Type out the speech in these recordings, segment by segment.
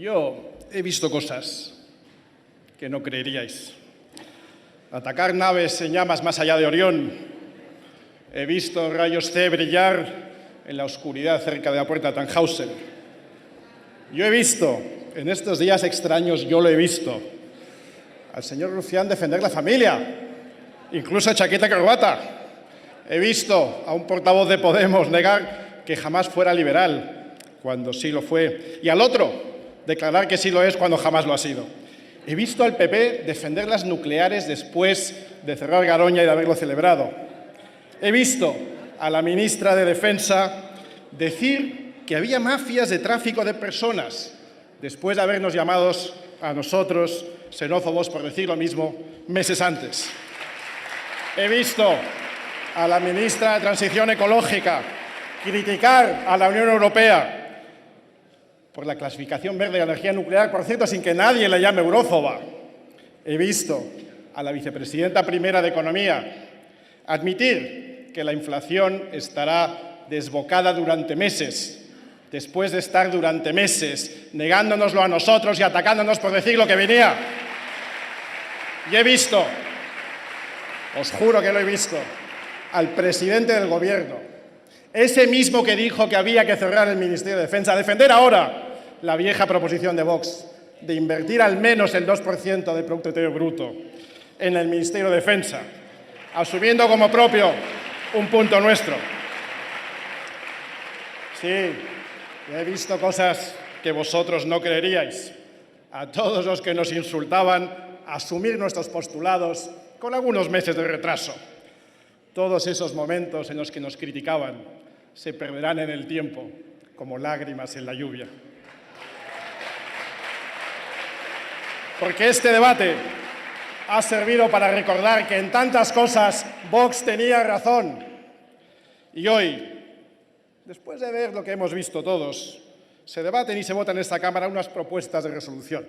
Yo he visto cosas que no creeríais. Atacar naves en llamas más allá de Orión. He visto rayos C brillar en la oscuridad cerca de la puerta de Tannhausen. Yo he visto, en estos días extraños, yo lo he visto, al señor Rufián defender la familia, incluso chaqueta y corbata. He visto a un portavoz de Podemos negar que jamás fuera liberal, cuando sí lo fue, y al otro declarar que sí lo es cuando jamás lo ha sido. He visto al PP defender las nucleares después de cerrar Garoña y de haberlo celebrado. He visto a la ministra de Defensa decir que había mafias de tráfico de personas después de habernos llamado a nosotros xenófobos por decir lo mismo meses antes. He visto a la ministra de Transición Ecológica criticar a la Unión Europea por la clasificación verde de la energía nuclear, por cierto, sin que nadie la llame eurófoba. He visto a la vicepresidenta primera de Economía admitir que la inflación estará desbocada durante meses, después de estar durante meses negándonoslo a nosotros y atacándonos por decir lo que venía. Y he visto, os juro que lo he visto, al presidente del Gobierno, ese mismo que dijo que había que cerrar el Ministerio de Defensa, defender ahora la vieja proposición de Vox de invertir al menos el 2% del Producto Interior Bruto en el Ministerio de Defensa, asumiendo como propio un punto nuestro. Sí, he visto cosas que vosotros no creeríais. A todos los que nos insultaban, asumir nuestros postulados con algunos meses de retraso. Todos esos momentos en los que nos criticaban se perderán en el tiempo, como lágrimas en la lluvia. Porque este debate ha servido para recordar que en tantas cosas Vox tenía razón. Y hoy, después de ver lo que hemos visto todos, se debaten y se votan en esta Cámara unas propuestas de resolución.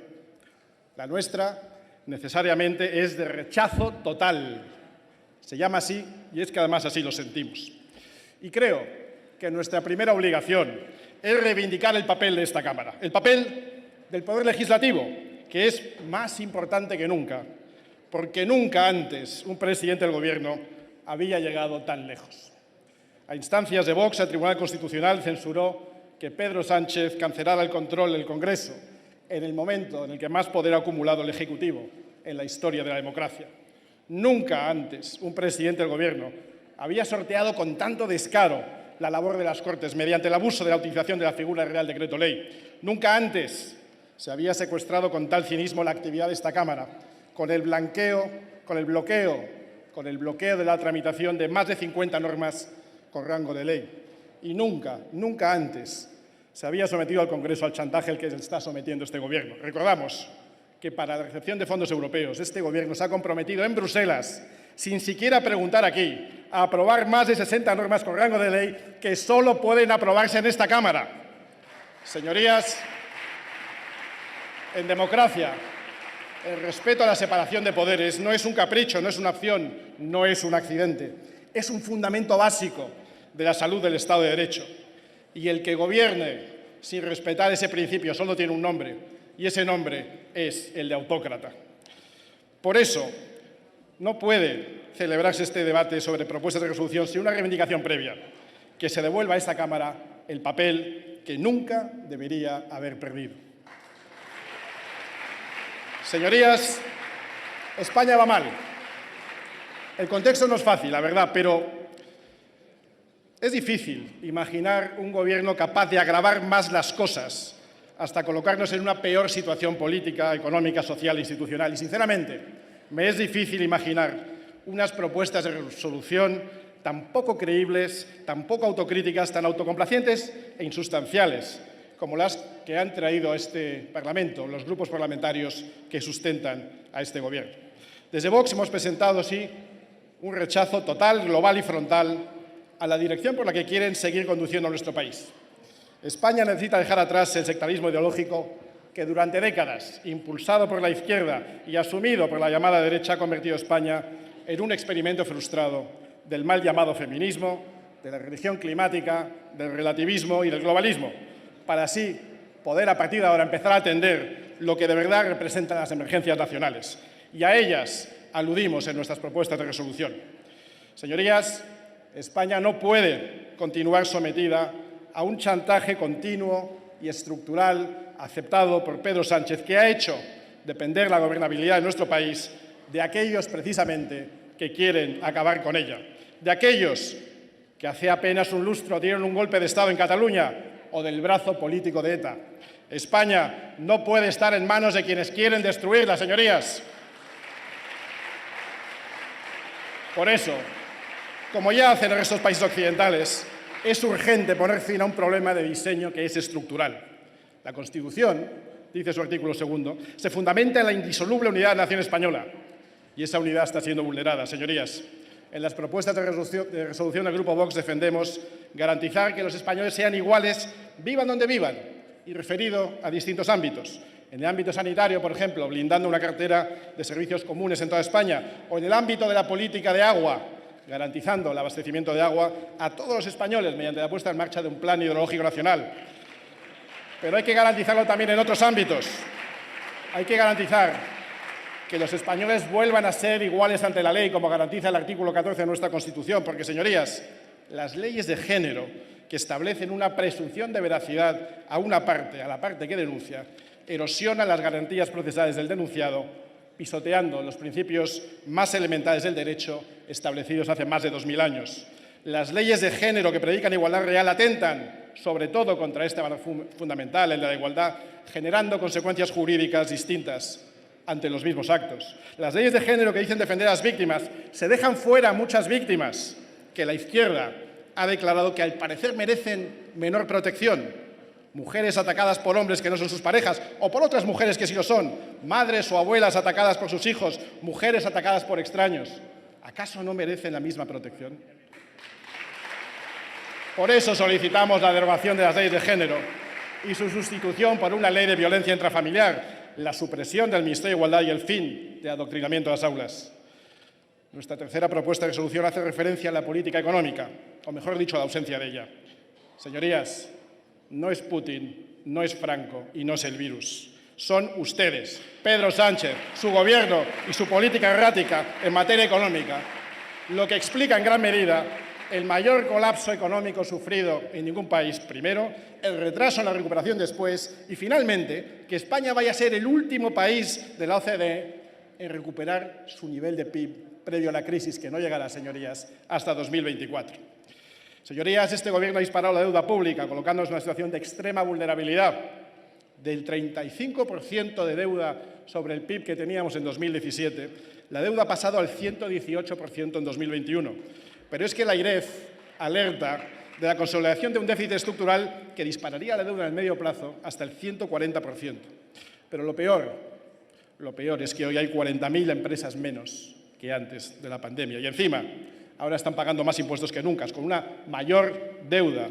La nuestra, necesariamente, es de rechazo total. Se llama así y es que además así lo sentimos. Y creo que nuestra primera obligación es reivindicar el papel de esta Cámara, el papel del Poder Legislativo, que es más importante que nunca, porque nunca antes un presidente del Gobierno había llegado tan lejos. A instancias de Vox, el Tribunal Constitucional censuró que Pedro Sánchez cancelara el control del Congreso en el momento en el que más poder ha acumulado el Ejecutivo en la historia de la democracia. Nunca antes un presidente del Gobierno había sorteado con tanto descaro la labor de las Cortes mediante el abuso de la utilización de la figura del Real Decreto Ley. Nunca antes se había secuestrado con tal cinismo la actividad de esta Cámara, con el bloqueo de la tramitación de más de 50 normas con rango de ley. Y nunca antes se había sometido al Congreso al chantaje al que se está sometiendo este Gobierno. Recordamos que para la recepción de fondos europeos este Gobierno se ha comprometido en Bruselas, sin siquiera preguntar aquí, a aprobar más de 60 normas con rango de ley que solo pueden aprobarse en esta Cámara. Señorías, en democracia, el respeto a la separación de poderes no es un capricho, no es una opción, no es un accidente. Es un fundamento básico de la salud del Estado de Derecho. Y el que gobierne sin respetar ese principio solo tiene un nombre, y ese nombre es el de autócrata. Por eso, no puede celebrarse este debate sobre propuestas de resolución sin una reivindicación previa, que se devuelva a esta Cámara el papel que nunca debería haber perdido. Señorías, España va mal. El contexto no es fácil, la verdad, pero es difícil imaginar un Gobierno capaz de agravar más las cosas hasta colocarnos en una peor situación política, económica, social e institucional. Y, sinceramente, me es difícil imaginar unas propuestas de resolución tan poco creíbles, tan poco autocríticas, tan autocomplacientes e insustanciales como las que han traído a este Parlamento los grupos parlamentarios que sustentan a este Gobierno. Desde Vox hemos presentado, sí, un rechazo total, global y frontal a la dirección por la que quieren seguir conduciendo a nuestro país. España necesita dejar atrás el sectarismo ideológico que durante décadas, impulsado por la izquierda y asumido por la llamada derecha, ha convertido a España en un experimento frustrado del mal llamado feminismo, de la religión climática, del relativismo y del globalismo, para así poder a partir de ahora empezar a atender lo que de verdad representan las emergencias nacionales. Y a ellas aludimos en nuestras propuestas de resolución. Señorías, España no puede continuar sometida a un chantaje continuo y estructural aceptado por Pedro Sánchez, que ha hecho depender la gobernabilidad de nuestro país de aquellos precisamente que quieren acabar con ella, de aquellos que hace apenas un lustro dieron un golpe de Estado en Cataluña o del brazo político de ETA. España no puede estar en manos de quienes quieren destruirla, señorías. Por eso, como ya hacen el resto de los países occidentales, es urgente poner fin a un problema de diseño que es estructural. La Constitución, dice su artículo 2, se fundamenta en la indisoluble unidad de la nación española. Y esa unidad está siendo vulnerada, señorías. En las propuestas de resolución del Grupo Vox defendemos garantizar que los españoles sean iguales, vivan donde vivan, y referido a distintos ámbitos. En el ámbito sanitario, por ejemplo, blindando una cartera de servicios comunes en toda España, o en el ámbito de la política de agua, garantizando el abastecimiento de agua a todos los españoles mediante la puesta en marcha de un plan hidrológico nacional. Pero hay que garantizarlo también en otros ámbitos. Hay que garantizar que los españoles vuelvan a ser iguales ante la ley, como garantiza el artículo 14 de nuestra Constitución, porque, señorías, las leyes de género que establecen una presunción de veracidad a una parte, a la parte que denuncia, erosionan las garantías procesales del denunciado, pisoteando los principios más elementales del derecho establecidos hace más de 2000 años. Las leyes de género que predican igualdad real atentan, sobre todo, contra este valor fundamental, el de la igualdad, generando consecuencias jurídicas distintas ante los mismos actos. Las leyes de género que dicen defender a las víctimas se dejan fuera a muchas víctimas que la izquierda ha declarado que al parecer merecen menor protección. Mujeres atacadas por hombres que no son sus parejas o por otras mujeres que sí lo son, madres o abuelas atacadas por sus hijos, mujeres atacadas por extraños. ¿Acaso no merecen la misma protección? Por eso solicitamos la derogación de las leyes de género y su sustitución por una ley de violencia intrafamiliar, la supresión del Ministerio de Igualdad y el fin del adoctrinamiento de las aulas. Nuestra tercera propuesta de resolución hace referencia a la política económica, o mejor dicho, a la ausencia de ella. Señorías, no es Putin, no es Franco y no es el virus. Son ustedes, Pedro Sánchez, su gobierno y su política errática en materia económica, lo que explica en gran medida el mayor colapso económico sufrido en ningún país, primero, el retraso en la recuperación después y, finalmente, que España vaya a ser el último país de la OCDE en recuperar su nivel de PIB previo a la crisis, que no llegará, señorías, hasta 2024. Señorías, este Gobierno ha disparado la deuda pública, colocándonos en una situación de extrema vulnerabilidad. Del 35% de deuda sobre el PIB que teníamos en 2017, la deuda ha pasado al 118% en 2021. Pero es que la AIREF alerta de la consolidación de un déficit estructural que dispararía la deuda en el medio plazo hasta el 140%. Pero lo peor es que hoy hay 40.000 empresas menos que antes de la pandemia. Y encima, ahora están pagando más impuestos que nunca, con una mayor deuda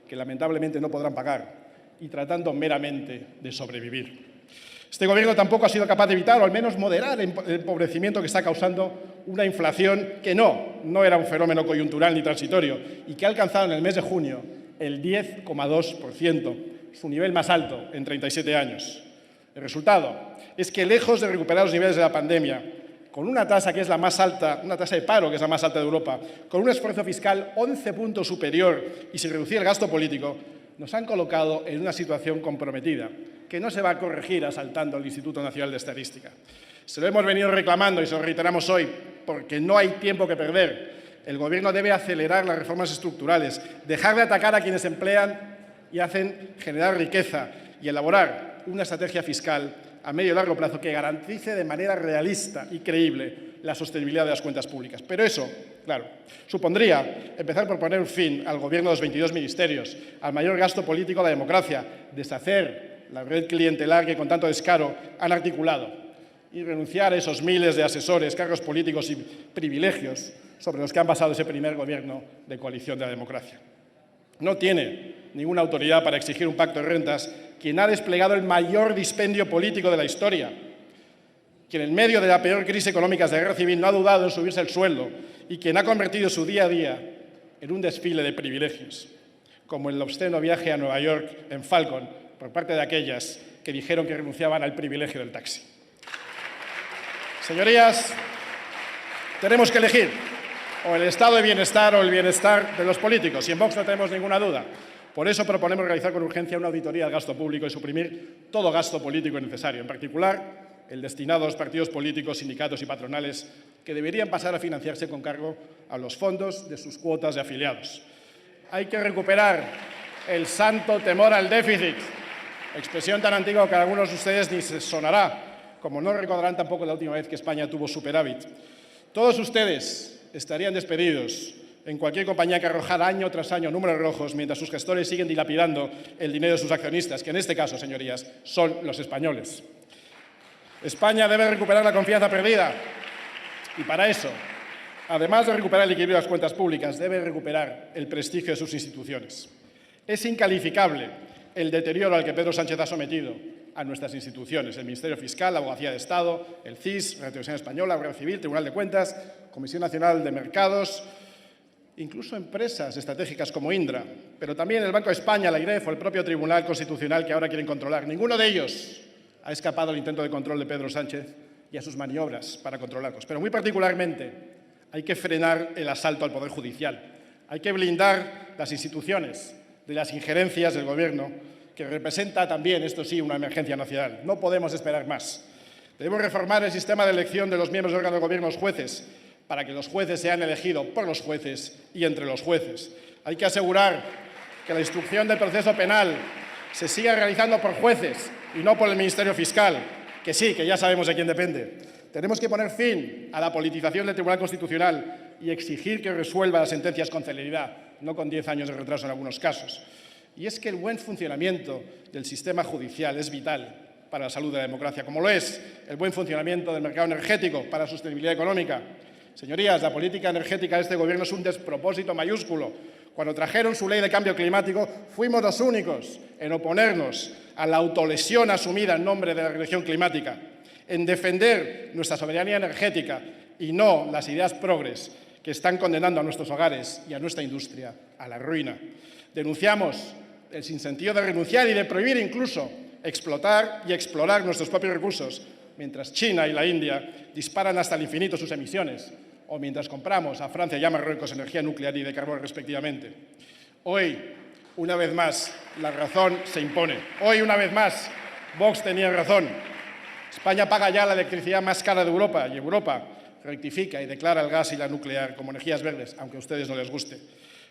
que lamentablemente no podrán pagar y tratando meramente de sobrevivir. Este Gobierno tampoco ha sido capaz de evitar, o al menos moderar, el empobrecimiento que está causando una inflación que no era un fenómeno coyuntural ni transitorio y que ha alcanzado en el mes de junio el 10,2%, su nivel más alto en 37 años. El resultado es que, lejos de recuperar los niveles de la pandemia, con una tasa que es la más alta, una tasa de paro que es la más alta de Europa, con un esfuerzo fiscal 11 puntos superior y sin reducir el gasto político, nos han colocado en una situación comprometida, que no se va a corregir asaltando el Instituto Nacional de Estadística. Se lo hemos venido reclamando y se lo reiteramos hoy, porque no hay tiempo que perder. El Gobierno debe acelerar las reformas estructurales, dejar de atacar a quienes emplean y hacen generar riqueza y elaborar una estrategia fiscal a medio y largo plazo que garantice de manera realista y creíble la sostenibilidad de las cuentas públicas. Pero eso, claro, supondría empezar por poner un fin al Gobierno de los 22 ministerios, al mayor gasto político de la democracia, deshacer la red clientelar que con tanto descaro han articulado y renunciar a esos miles de asesores, cargos políticos y privilegios sobre los que han basado ese primer Gobierno de coalición de la democracia. No tiene ninguna autoridad para exigir un pacto de rentas quien ha desplegado el mayor dispendio político de la historia, quien en medio de la peor crisis económica de la guerra civil no ha dudado en subirse el sueldo y quien ha convertido su día a día en un desfile de privilegios, como el obsceno viaje a Nueva York en Falcon por parte de aquellas que dijeron que renunciaban al privilegio del taxi. Señorías, tenemos que elegir o el estado de bienestar o el bienestar de los políticos, y en Vox no tenemos ninguna duda. Por eso proponemos realizar con urgencia una auditoría del gasto público y suprimir todo gasto político innecesario, en particular el destinado a los partidos políticos, sindicatos y patronales, que deberían pasar a financiarse con cargo a los fondos de sus cuotas de afiliados. Hay que recuperar el santo temor al déficit, expresión tan antigua que a algunos de ustedes ni se sonará, como no recordarán tampoco la última vez que España tuvo superávit. Todos ustedes estarían despedidos en cualquier compañía que arrojara año tras año números rojos mientras sus gestores siguen dilapidando el dinero de sus accionistas, que en este caso, señorías, son los españoles. España debe recuperar la confianza perdida y para eso, además de recuperar el equilibrio de las cuentas públicas, debe recuperar el prestigio de sus instituciones. Es incalificable el deterioro al que Pedro Sánchez ha sometido a nuestras instituciones, el Ministerio Fiscal, la Abogacía de Estado, el CIS, la Televisión Española, la Guardia Civil, Tribunal de Cuentas, Comisión Nacional de Mercados, incluso empresas estratégicas como Indra, pero también el Banco de España, la IREF o el propio Tribunal Constitucional que ahora quieren controlar. Ninguno de ellos ha escapado al intento de control de Pedro Sánchez y a sus maniobras para controlarlos. Pero muy particularmente hay que frenar el asalto al Poder Judicial. Hay que blindar las instituciones de las injerencias del Gobierno, que representa también, esto sí, una emergencia nacional. No podemos esperar más. Debemos reformar el sistema de elección de los miembros del órgano de gobierno, los jueces, para que los jueces sean elegidos por los jueces y entre los jueces. Hay que asegurar que la instrucción del proceso penal se siga realizando por jueces y no por el Ministerio Fiscal, que sí, que ya sabemos de quién depende. Tenemos que poner fin a la politización del Tribunal Constitucional y exigir que resuelva las sentencias con celeridad, no con 10 años de retraso en algunos casos. Y es que el buen funcionamiento del sistema judicial es vital para la salud de la democracia, como lo es el buen funcionamiento del mercado energético para la sostenibilidad económica. Señorías, la política energética de este Gobierno es un despropósito mayúsculo. Cuando trajeron su ley de cambio climático, fuimos los únicos en oponernos a la autolesión asumida en nombre de la religión climática, en defender nuestra soberanía energética y no las ideas progres que están condenando a nuestros hogares y a nuestra industria a la ruina. Denunciamos el sinsentido de renunciar y de prohibir incluso explotar y explorar nuestros propios recursos, mientras China y la India disparan hasta el infinito sus emisiones, o mientras compramos a Francia y a Marruecos energía nuclear y de carbón respectivamente. Hoy, una vez más, la razón se impone. Hoy, una vez más, Vox tenía razón. España paga ya la electricidad más cara de Europa y Europa rectifica y declara el gas y la nuclear como energías verdes, aunque a ustedes no les guste.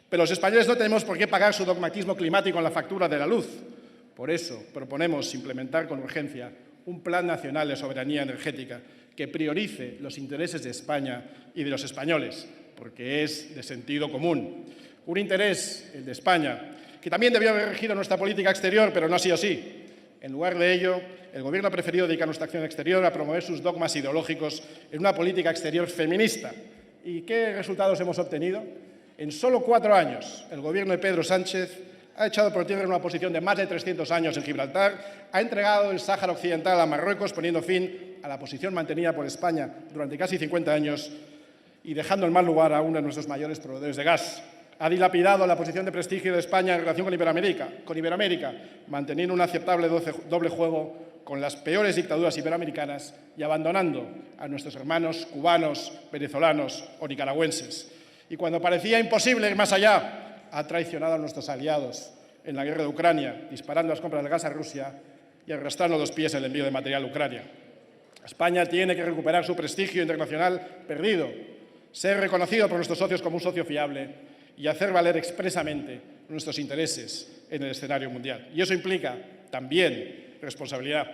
Pero los españoles no tenemos por qué pagar su dogmatismo climático en la factura de la luz. Por eso proponemos implementar con urgencia un plan nacional de soberanía energética que priorice los intereses de España y de los españoles, porque es de sentido común. Un interés, el de España, que también debió haber regido nuestra política exterior, pero no ha sido así. En lugar de ello, el Gobierno ha preferido dedicar nuestra acción exterior a promover sus dogmas ideológicos en una política exterior feminista. ¿Y qué resultados hemos obtenido? En solo 4 años, el Gobierno de Pedro Sánchez ha echado por tierra una posición de más de 300 años en Gibraltar, ha entregado el Sáhara Occidental a Marruecos, poniendo fin a la posición mantenida por España durante casi 50 años y dejando en mal lugar a uno de nuestros mayores proveedores de gas. Ha dilapidado la posición de prestigio de España en relación con Iberoamérica, manteniendo un aceptable doble juego con las peores dictaduras iberoamericanas y abandonando a nuestros hermanos cubanos, venezolanos o nicaragüenses. Y cuando parecía imposible ir más allá, ha traicionado a nuestros aliados en la guerra de Ucrania, disparando las compras de gas a Rusia y arrastrando los pies en el envío de material a Ucrania. España tiene que recuperar su prestigio internacional perdido, ser reconocido por nuestros socios como un socio fiable y hacer valer expresamente nuestros intereses en el escenario mundial. Y eso implica también responsabilidad.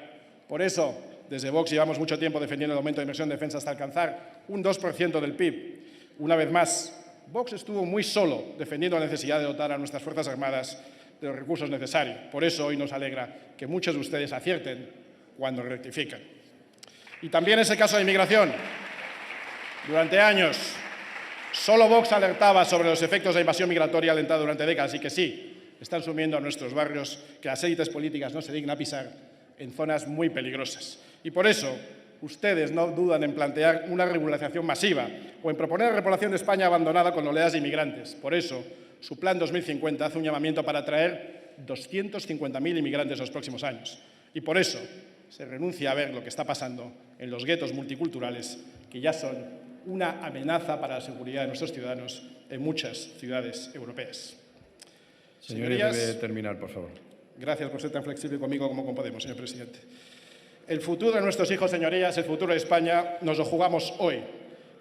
Por eso, desde Vox llevamos mucho tiempo defendiendo el aumento de inversión en defensa hasta alcanzar un 2% del PIB. Una vez más, Vox estuvo muy solo defendiendo la necesidad de dotar a nuestras Fuerzas Armadas de los recursos necesarios. Por eso hoy nos alegra que muchos de ustedes acierten cuando rectifican. Y también es el caso de inmigración. Durante años, solo Vox alertaba sobre los efectos de la invasión migratoria alentada durante décadas y que sí, están sumiendo a nuestros barrios que las élites políticas no se dignan a pisar en zonas muy peligrosas. Y por eso, ustedes no dudan en plantear una regularización masiva o en proponer la repoblación de España abandonada con oleadas de inmigrantes. Por eso, su Plan 2050 hace un llamamiento para atraer 250.000 inmigrantes en los próximos años. Y por eso se renuncia a ver lo que está pasando en los guetos multiculturales, que ya son una amenaza para la seguridad de nuestros ciudadanos en muchas ciudades europeas. Señorías, debe terminar, por favor. Gracias por ser tan flexible conmigo como con Podemos, señor presidente. El futuro de nuestros hijos, señorías, el futuro de España, nos lo jugamos hoy.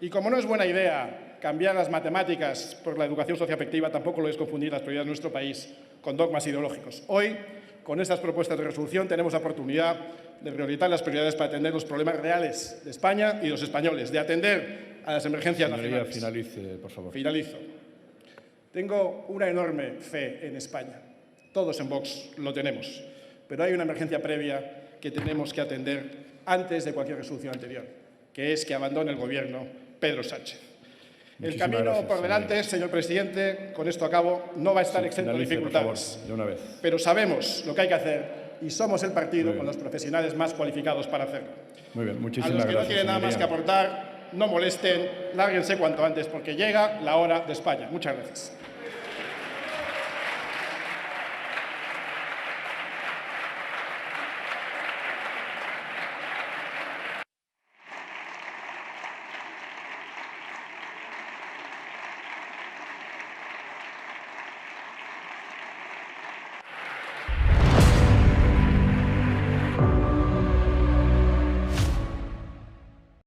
Y como no es buena idea cambiar las matemáticas por la educación socioafectiva, tampoco lo es confundir las prioridades de nuestro país con dogmas ideológicos. Hoy, con estas propuestas de resolución, tenemos la oportunidad de reorientar las prioridades para atender los problemas reales de España y de los españoles, de atender a las emergencias nacionales. Finalice, por favor. Finalizo. Tengo una enorme fe en España. Todos en Vox lo tenemos. Pero hay una emergencia previa que tenemos que atender antes de cualquier resolución anterior, que es que abandone el Gobierno Pedro Sánchez. El camino por delante, señor presidente, con esto acabo, no va a estar exento de dificultades. Por favor, de una vez. Pero sabemos lo que hay que hacer y somos el partido con los profesionales más cualificados para hacerlo. Muy bien, muchísimas gracias. A los que gracias, no tienen nada más que aportar, no molesten, lárguense cuanto antes, porque llega la hora de España. Muchas gracias.